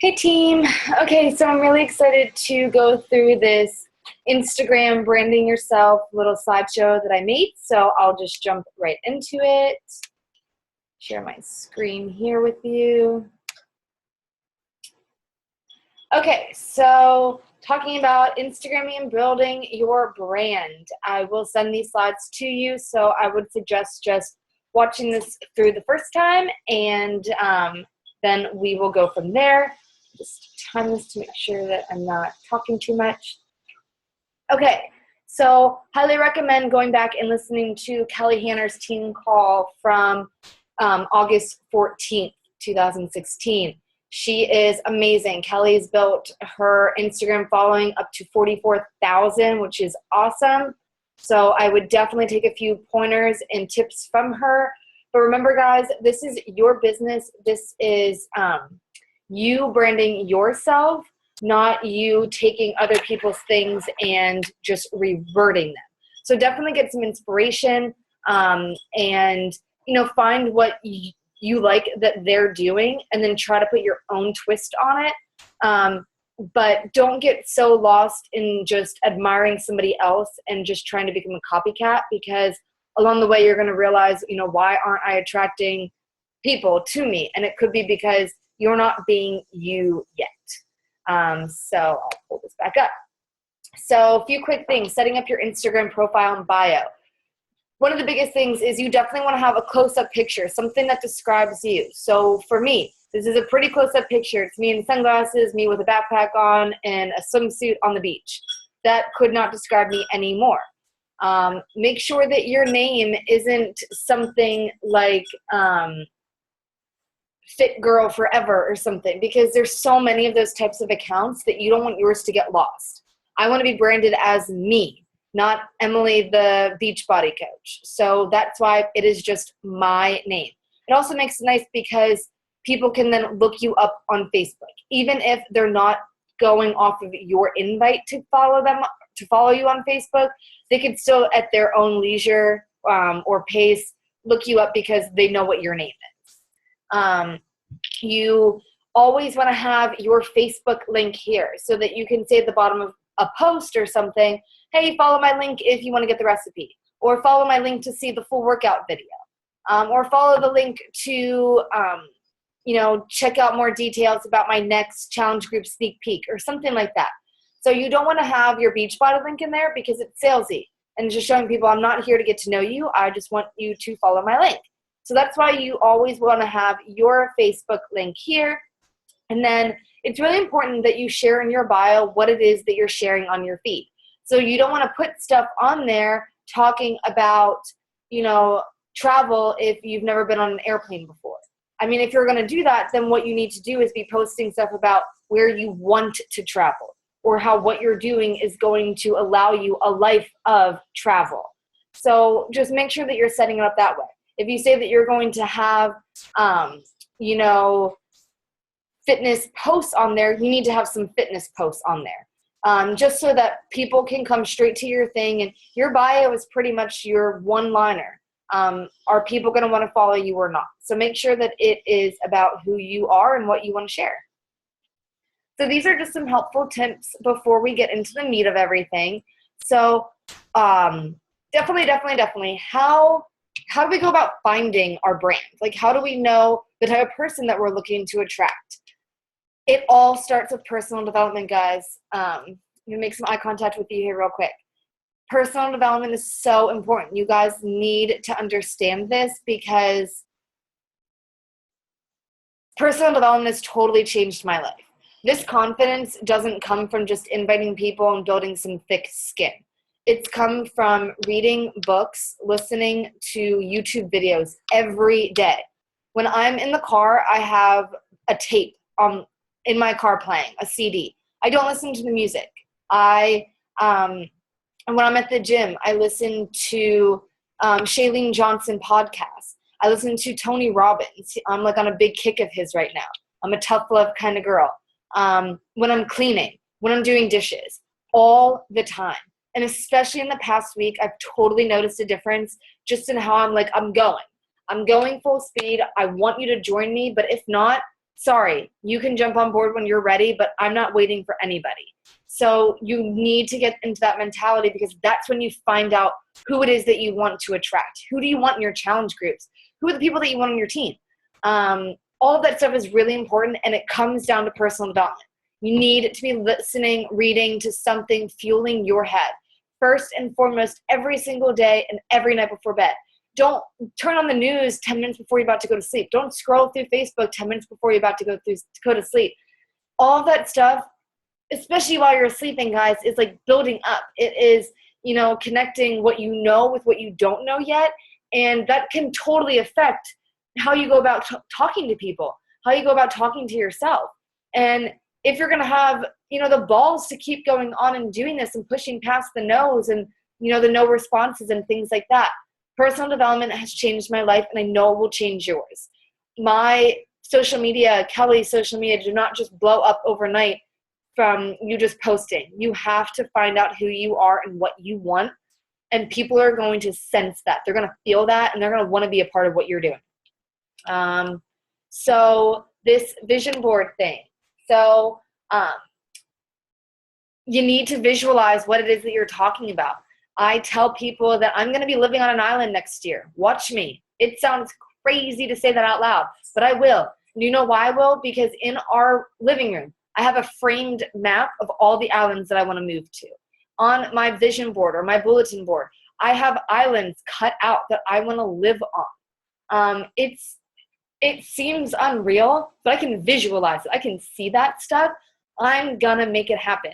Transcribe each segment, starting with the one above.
Hey team. Okay, so I'm really excited to go through this Instagram branding yourself little slideshow that I made. So I'll just jump right into it. Share my screen here with you. Okay, so talking about Instagramming and building your brand. I will send these slides to you, so I would suggest just watching this through the first time, and then we will go from there. Just time this to make sure that I'm not talking too much. Okay, so highly recommend going back and listening to Kelly Hanner's team call from August 14th, 2016. She is amazing. Kelly's built her Instagram following up to 44,000, which is awesome. So I would definitely take a few pointers and tips from her. But remember, guys, this is your business. This is you branding yourself, not you taking other people's things and just reverting them. So definitely get some inspiration and find what you like that they're doing, and then try to put your own twist on it. But don't get so lost in just admiring somebody else and just trying to become a copycat, because along the way you're going to realize, why aren't I attracting people to me? And it could be because you're not being you yet. So I'll pull this back up. So a few quick things: setting up your Instagram profile and bio. One of the biggest things is you definitely want to have a close-up picture, something that describes you. So for me, this is a pretty close-up picture. It's me in sunglasses, me with a backpack on, and a swimsuit on the beach. That could not describe me anymore. Make sure that your name isn't something like Fit Girl Forever or something, because there's so many of those types of accounts that you don't want yours to get lost. I want to be branded as me, not Emily the Beachbody coach. So that's why it is just my name. It also makes it nice because people can then look you up on Facebook. Even if they're not going off of your invite to follow you on Facebook, they could still at their own leisure or pace look you up because they know what your name is. You always want to have your Facebook link here so that you can say at the bottom of a post or something, hey, follow my link if you want to get the recipe, or follow my link to see the full workout video, or follow the link to check out more details about my next challenge group sneak peek or something like that. So you don't want to have your Beachbody link in there because it's salesy and just showing people I'm not here to get to know you. I just want you to follow my link. So that's why you always want to have your Facebook link here. And then it's really important that you share in your bio what it is that you're sharing on your feed. So you don't want to put stuff on there talking about, travel if you've never been on an airplane before. I mean, if you're going to do that, then what you need to do is be posting stuff about where you want to travel, or how what you're doing is going to allow you a life of travel. So just make sure that you're setting it up that way. If you say that you're going to have, fitness posts on there, you need to have some fitness posts on there, just so that people can come straight to your thing. And your bio is pretty much your one-liner. Are people going to want to follow you or not? So make sure that it is about who you are and what you want to share. So these are just some helpful tips before we get into the meat of everything. So definitely, how do we go about finding our brand? Like, how do we know the type of person that we're looking to attract? It all starts with personal development, guys. Let me make some eye contact with you here real quick. Personal development is so important. You guys need to understand this, because personal development has totally changed my life. This confidence doesn't come from just inviting people and building some thick skin. It's come from reading books, listening to YouTube videos every day. When I'm in the car, I have a tape in my car playing, a CD. I don't listen to the music. And when I'm at the gym, I listen to Shailene Johnson podcasts. I listen to Tony Robbins. I'm like on a big kick of his right now. I'm a tough love kind of girl. When I'm cleaning, when I'm doing dishes, all the time. And especially in the past week, I've totally noticed a difference just in how I'm going full speed. I want you to join me, but if not, sorry, you can jump on board when you're ready, but I'm not waiting for anybody. So you need to get into that mentality, because that's when you find out who it is that you want to attract. Who do you want in your challenge groups? Who are the people that you want on your team? All of that stuff is really important, and it comes down to personal development. You need to be listening, reading to something fueling your head. First and foremost, every single day and every night before bed. Don't turn on the news 10 minutes before you're about to go to sleep. Don't scroll through Facebook 10 minutes before you're about to go to sleep. All of that stuff, especially while you're sleeping, guys, is like building up. It is, connecting what you know with what you don't know yet. And that can totally affect how you go about talking to people, how you go about talking to yourself. And if you're going to have, the balls to keep going on and doing this and pushing past the no's and, the no responses and things like that, personal development has changed my life, and I know it will change yours. My social media, Kelly's social media, do not just blow up overnight from you just posting. You have to find out who you are and what you want, and people are going to sense that. They're going to feel that, and they're going to want to be a part of what you're doing. So this vision board thing. So you need to visualize what it is that you're talking about. I tell people that I'm going to be living on an island next year. Watch me. It sounds crazy to say that out loud, but I will. And you know why I will? Because in our living room, I have a framed map of all the islands that I want to move to. On my vision board or my bulletin board, I have islands cut out that I want to live on. It seems unreal, but I can visualize it. I can see that stuff. I'm going to make it happen.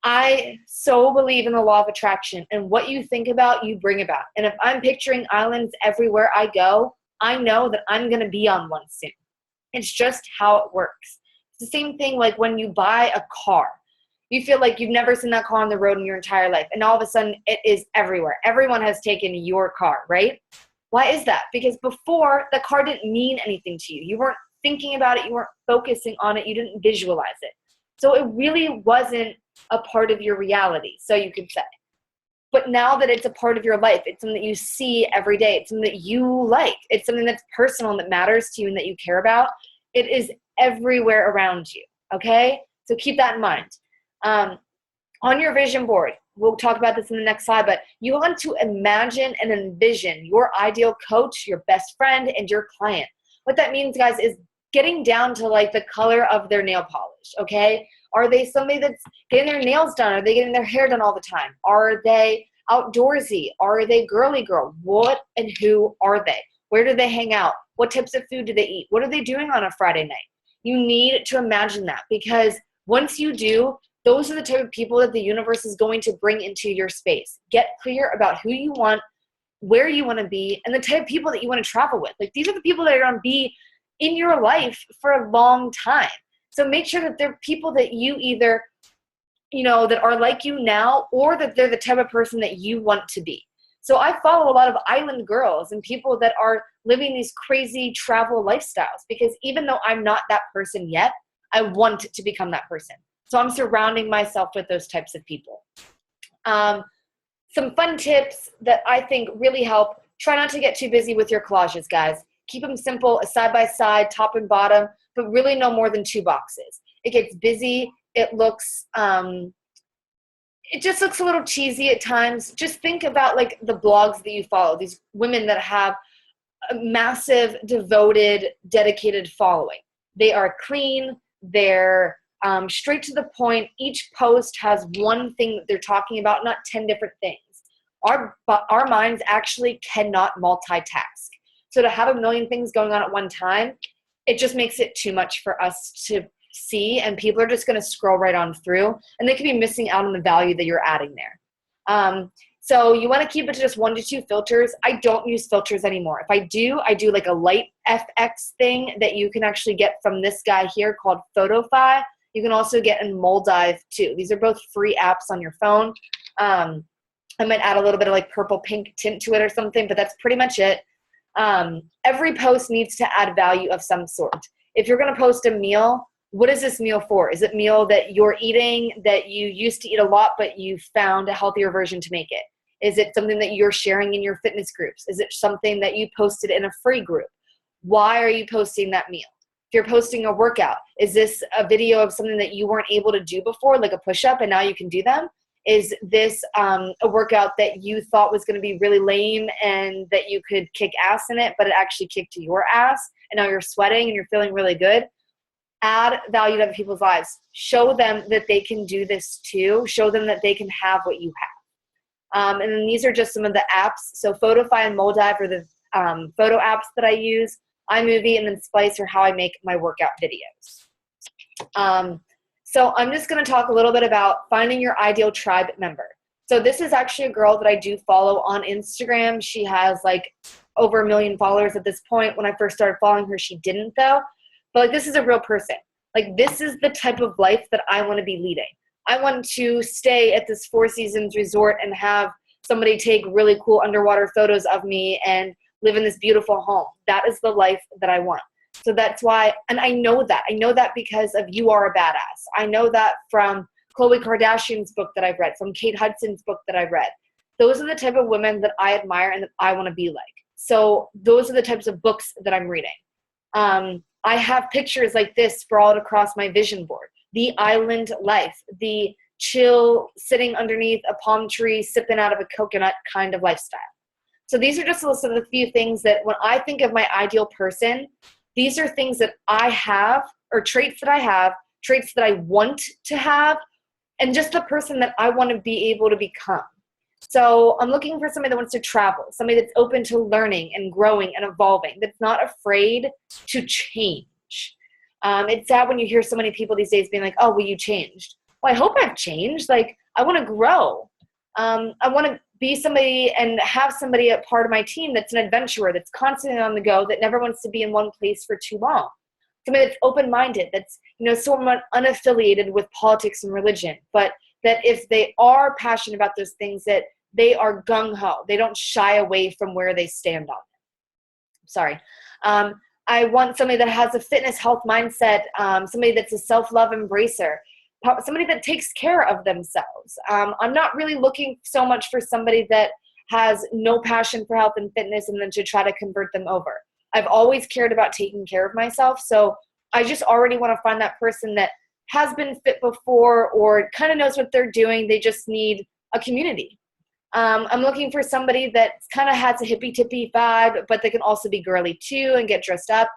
I so believe in the law of attraction, and what you think about, you bring about. And if I'm picturing islands everywhere I go, I know that I'm going to be on one soon. It's just how it works. It's the same thing like when you buy a car. You feel like you've never seen that car on the road in your entire life, and all of a sudden it is everywhere. Everyone has taken your car, right? Why is that? Because before, the car didn't mean anything to you. You weren't thinking about it. You weren't focusing on it. You didn't visualize it. So it really wasn't a part of your reality, so you could say. But now that it's a part of your life, it's something that you see every day. It's something that you like. It's something that's personal and that matters to you and that you care about. It is everywhere around you, okay? So keep that in mind. On your vision board, we'll talk about this in the next slide, but you want to imagine and envision your ideal coach, your best friend, and your client. What that means, guys, is getting down to like the color of their nail polish, okay? Are they somebody that's getting their nails done? Are they getting their hair done all the time? Are they outdoorsy? Are they girly girl? What and who are they? Where do they hang out? What types of food do they eat? What are they doing on a Friday night? You need to imagine that, because once you do, those are the type of people that the universe is going to bring into your space. Get clear about who you want, where you want to be, and the type of people that you want to travel with. Like, these are the people that are going to be in your life for a long time. So make sure that they're people that you either, that are like you now, or that they're the type of person that you want to be. So I follow a lot of island girls and people that are living these crazy travel lifestyles, because even though I'm not that person yet, I want to become that person. So I'm surrounding myself with those types of people. Some fun tips that I think really help: try not to get too busy with your collages, guys. Keep them simple, side by side, top and bottom, but really no more than 2 boxes. It gets busy. It just looks a little cheesy at times. Just think about like the blogs that you follow, these women that have a massive, devoted, dedicated following. They are clean. They're straight to the point. Each post has one thing that they're talking about, not 10 different things. Our minds actually cannot multitask. So to have a million things going on at one time, it just makes it too much for us to see, and people are just going to scroll right on through, and they could be missing out on the value that you're adding there. So you want to keep it to just 1 to 2 filters. I don't use filters anymore. If I do like a light FX thing that you can actually get from this guy here called Photofy. You can also get in Moldive too. These are both free apps on your phone. I might add a little bit of like purple pink tint to it or something, but that's pretty much it. Every post needs to add value of some sort. If you're going to post a meal, what is this meal for? Is it meal that you're eating that you used to eat a lot, but you found a healthier version to make it? Is it something that you're sharing in your fitness groups? Is it something that you posted in a free group? Why are you posting that meal? If you're posting a workout, is this a video of something that you weren't able to do before, like a push-up, and now you can do them? Is this a workout that you thought was going to be really lame and that you could kick ass in it, but it actually kicked your ass, and now you're sweating and you're feeling really good? Add value to other people's lives. Show them that they can do this too. Show them that they can have what you have. And then these are just some of the apps. So Photofy and Moldive are the photo apps that I use. iMovie and then Splice are how I make my workout videos. So I'm just going to talk a little bit about finding your ideal tribe member. So this is actually a girl that I do follow on Instagram. She has like over 1 million followers at this point. When I first started following her, she didn't though. But like, this is a real person. Like, this is the type of life that I want to be leading. I want to stay at this Four Seasons resort and have somebody take really cool underwater photos of me and live in this beautiful home. That is the life that I want. So that's why, and I know that. I know that because of You Are a Badass. I know that from Khloe Kardashian's book that I've read, from Kate Hudson's book that I've read. Those are the type of women that I admire and that I want to be like. So those are the types of books that I'm reading. I have pictures like this sprawled across my vision board. The island life, the chill, sitting underneath a palm tree, sipping out of a coconut kind of lifestyle. So these are just a list of the few things that when I think of my ideal person, these are things that I have, or traits that I have, traits that I want to have, and just the person that I want to be able to become. So I'm looking for somebody that wants to travel, somebody that's open to learning and growing and evolving, that's not afraid to change. It's sad when you hear so many people these days being like, oh, well, you changed. Well, I hope I've changed. Like, I want to grow. I want to be somebody and have somebody a part of my team that's an adventurer, that's constantly on the go, that never wants to be in one place for too long. Somebody that's open-minded, that's, somewhat unaffiliated with politics and religion, but that if they are passionate about those things, that they are gung-ho. They don't shy away from where they stand on it. Sorry. I want somebody that has a fitness health mindset, somebody that's a self-love embracer, somebody that takes care of themselves. I'm not really looking so much for somebody that has no passion for health and fitness and then to try to convert them over. I've always cared about taking care of myself, so I just already want to find that person that has been fit before or kind of knows what they're doing. They just need a community. I'm looking for somebody that kind of has a hippy-tippy vibe, but they can also be girly too and get dressed up.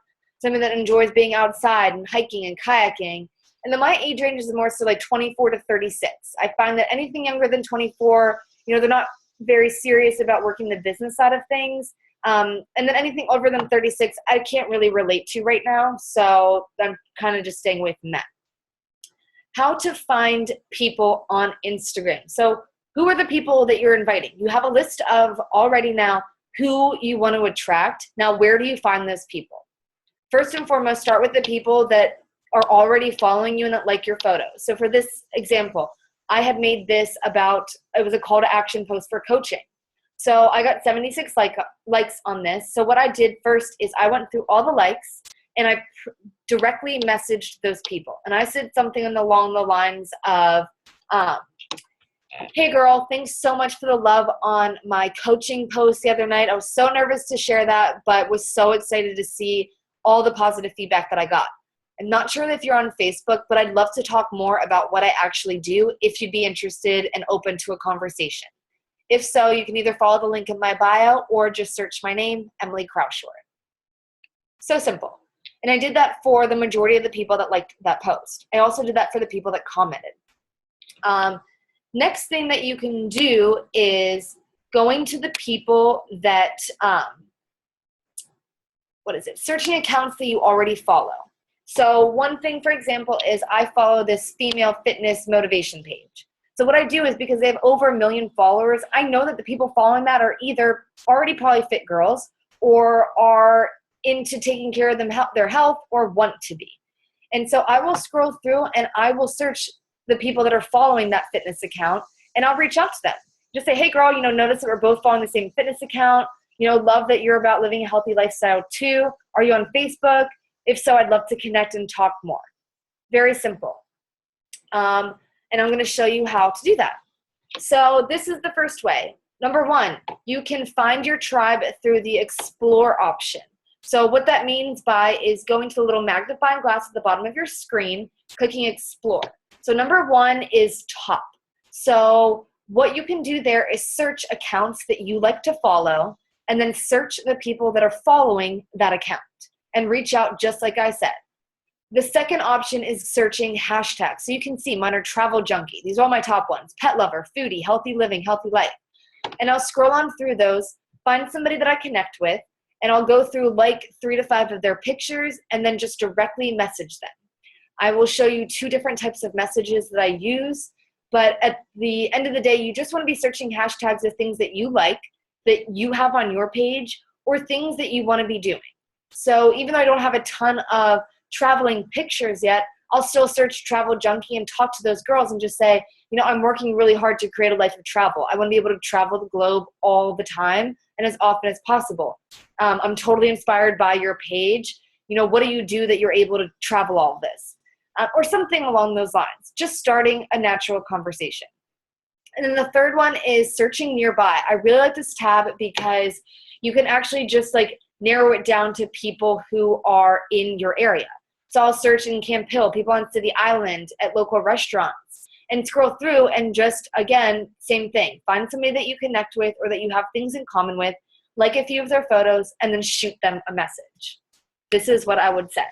Somebody that enjoys being outside and hiking and kayaking. And then my age range is more so like 24 to 36. I find that anything younger than 24, they're not very serious about working the business side of things. And then anything over than 36, I can't really relate to right now. So I'm kind of just staying away from that. How to find people on Instagram. So who are the people that you're inviting? You have a list of already now who you want to attract. Now, where do you find those people? First and foremost, start with the people that are already following you and that like your photos. So for this example, I had made this it was a call to action post for coaching. So I got 76 likes on this. So what I did first is I went through all the likes and I directly messaged those people. And I said something along the lines of, hey girl, thanks so much for the love on my coaching post the other night. I was so nervous to share that, but was so excited to see all the positive feedback that I got. I'm not sure if you're on Facebook, but I'd love to talk more about what I actually do if you'd be interested and open to a conversation. If so, you can either follow the link in my bio or just search my name, Emily Kraushaar. So simple. And I did that for the majority of the people that liked that post. I also did that for the people that commented. Next thing that you can do is going to the people that, searching accounts that you already follow. So one thing, for example, is I follow this female fitness motivation page. So what I do is because they have over 1 million followers, I know that the people following that are either already probably fit girls or are into taking care of their health or want to be. And so I will scroll through and I will search the people that are following that fitness account and I'll reach out to them. Just say, hey girl, notice that we're both following the same fitness account. Love that you're about living a healthy lifestyle too. Are you on Facebook? If so, I'd love to connect and talk more. Very simple. And I'm going to show you how to do that. So this is the first way. Number one, you can find your tribe through the explore option. So what that means is going to the little magnifying glass at the bottom of your screen, clicking explore. So number 1 is top. So what you can do there is search accounts that you like to follow, and then search the people that are following that account and reach out just like I said. The second option is searching hashtags. So you can see mine are travel junkie. These are all my top ones. Pet lover, foodie, healthy living, healthy life. And I'll scroll on through those, find somebody that I connect with, and I'll go through like 3 to 5 of their pictures and then just directly message them. I will show you 2 different types of messages that I use, but at the end of the day, you just want to be searching hashtags of things that you like, that you have on your page, or things that you want to be doing. So even though I don't have a ton of traveling pictures yet, I'll still search travel junkie and talk to those girls and just say, I'm working really hard to create a life of travel. I want to be able to travel the globe all the time and as often as possible. I'm totally inspired by your page. What do you do that you're able to travel all this? Or something along those lines. Just starting a natural conversation. And then the third one is searching nearby. I really like this tab because you can actually just narrow it down to people who are in your area. So I'll search in Camp Hill, people on City Island, at local restaurants, and scroll through and just, again, same thing. Find somebody that you connect with or that you have things in common with, like a few of their photos, and then shoot them a message. This is what I would say.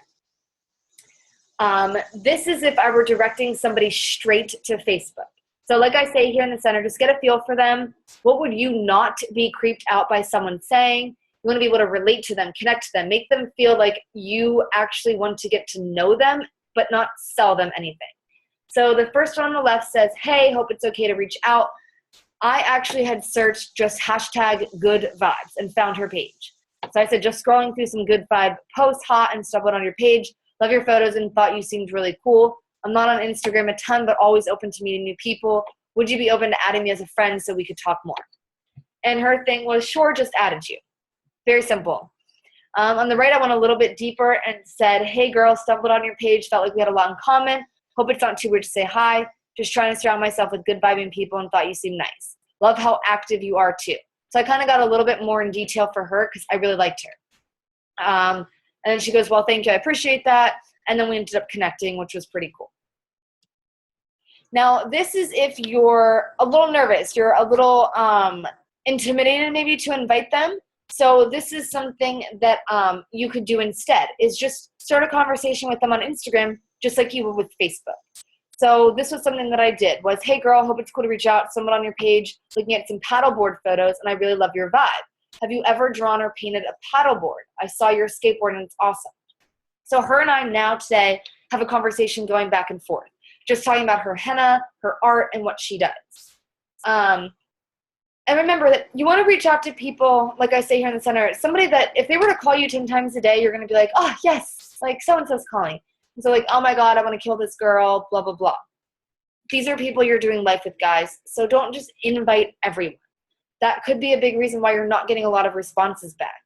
This is if I were directing somebody straight to Facebook. So like I say here in the center, just get a feel for them. What would you not be creeped out by someone saying? You want to be able to relate to them, connect to them, make them feel like you actually want to get to know them, but not sell them anything. So the first one on the left says, hey, hope it's okay to reach out. I actually had searched just hashtag good vibes and found her page. So I said, just scrolling through some good vibe posts, hot, and stumbled on your page. Love your photos and thought you seemed really cool. I'm not on Instagram a ton, but always open to meeting new people. Would you be open to adding me as a friend so we could talk more? And her thing was, sure, just added you. Very simple. On the right, I went a little bit deeper and said, hey, girl, stumbled on your page, felt like we had a lot in common. Hope it's not too weird to say hi. Just trying to surround myself with good vibing people and thought you seemed nice. Love how active you are, too. So I kind of got a little bit more in detail for her because I really liked her. And then she goes, well, thank you. I appreciate that. And then we ended up connecting, which was pretty cool. Now, this is if you're a little nervous. You're a little intimidated maybe to invite them. So this is something that you could do instead, is just start a conversation with them on Instagram, just like you would with Facebook. So this was something that I did was, hey girl, hope it's cool to reach out. Someone on your page looking at some paddleboard photos, and I really love your vibe. Have you ever drawn or painted a paddleboard? I saw your skateboard and it's awesome. So her and I now today have a conversation going back and forth, just talking about her henna, her art, and what she does. And remember that you want to reach out to people, like I say here in the center, somebody that if they were to call you 10 times a day, you're going to be like, oh, yes, like so-and-so's calling. And so like, oh my God, I want to kill this girl, blah, blah, blah. These are people you're doing life with, guys. So don't just invite everyone. That could be a big reason why you're not getting a lot of responses back.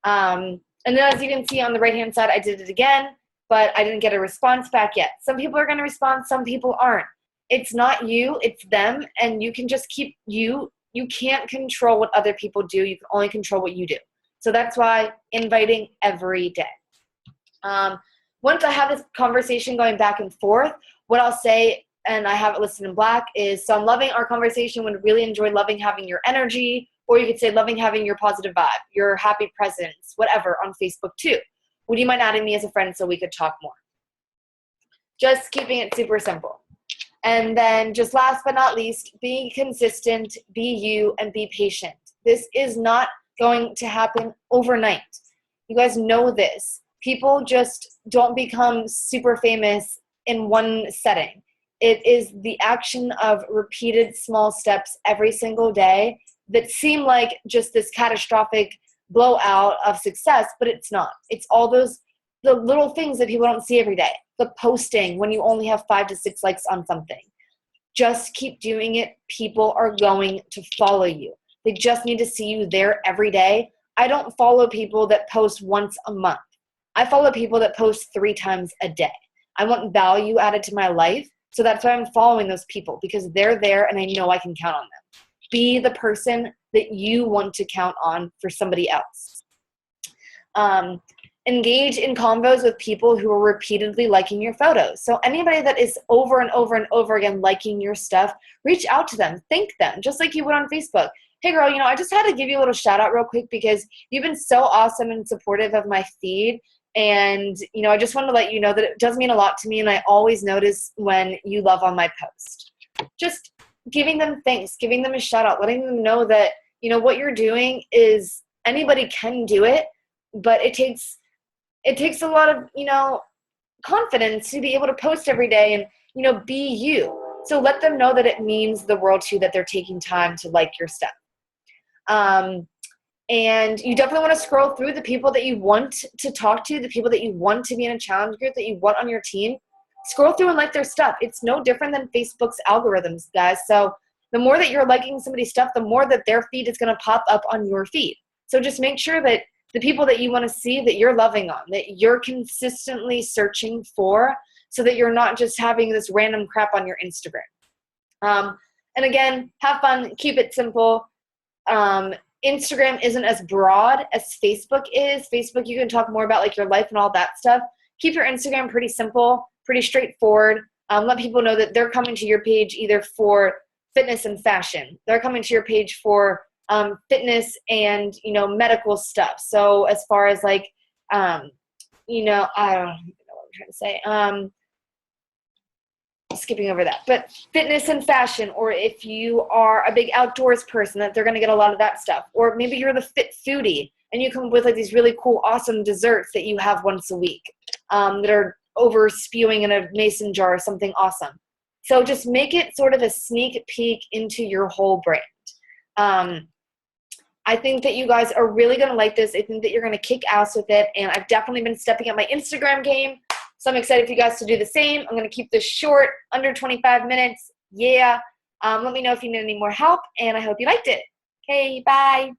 And then as you can see on the right-hand side, I did it again, but I didn't get a response back yet. Some people are going to respond, some people aren't. It's not you, it's them, and you can just keep you. You can't control what other people do. You can only control what you do. So that's why inviting every day. Once I have this conversation going back and forth, what I'll say, and I have it listed in black, is, so I'm loving our conversation, would really enjoy loving having your energy, or you could say loving having your positive vibe, your happy presence, whatever, on Facebook too. Would you mind adding me as a friend so we could talk more? Just keeping it super simple. And then just last but not least, be consistent, be you, and be patient. This is not going to happen overnight. You guys know this. People just don't become super famous in one setting. It is the action of repeated small steps every single day that seem like just this catastrophic blowout of success, but it's not. It's all the little things that people don't see every day. The posting when you only have 5 to 6 likes on something. Just keep doing it. People are going to follow you. They just need to see you there every day. I don't follow people that post once a month. I follow people that post 3 times a day. I want value added to my life, so that's why I'm following those people, because they're there and I know I can count on them. Be the person that you want to count on for somebody else. engage in convos with people who are repeatedly liking your photos. So anybody that is over and over and over again liking your stuff, reach out to them, thank them, just like you would on Facebook. Hey girl, I just had to give you a little shout out real quick because you've been so awesome and supportive of my feed. And, I just wanted to let you know that it does mean a lot to me, and I always notice when you love on my post. Just giving them thanks, giving them a shout out, letting them know that, what you're doing is anybody can do it, but it takes a lot of, confidence to be able to post every day and, be you. So let them know that it means the world to you that they're taking time to like your stuff. And you definitely want to scroll through the people that you want to talk to, the people that you want to be in a challenge group, that you want on your team. Scroll through and like their stuff. It's no different than Facebook's algorithms, guys. So the more that you're liking somebody's stuff, the more that their feed is going to pop up on your feed. So just make sure that the people that you want to see, that you're loving on, that you're consistently searching for, so that you're not just having this random crap on your Instagram. And again, have fun, keep it simple. Instagram isn't as broad as Facebook is. Facebook, you can talk more about like your life and all that stuff. Keep your Instagram pretty simple, pretty straightforward. Let people know that they're coming to your page either for fitness and fashion. They're coming to your page for fitness and, medical stuff. So as far as like, I don't know what I'm trying to say. Skipping over that, but fitness and fashion, or if you are a big outdoors person, that they're going to get a lot of that stuff. Or maybe you're the fit foodie and you come up with like these really cool, awesome desserts that you have once a week that are over spewing in a mason jar or something awesome. So just make it sort of a sneak peek into your whole brand. I think that you guys are really going to like this. I think that you're going to kick ass with it. And I've definitely been stepping up my Instagram game. So I'm excited for you guys to do the same. I'm going to keep this short, under 25 minutes. Yeah. Let me know if you need any more help, and I hope you liked it. Okay, bye.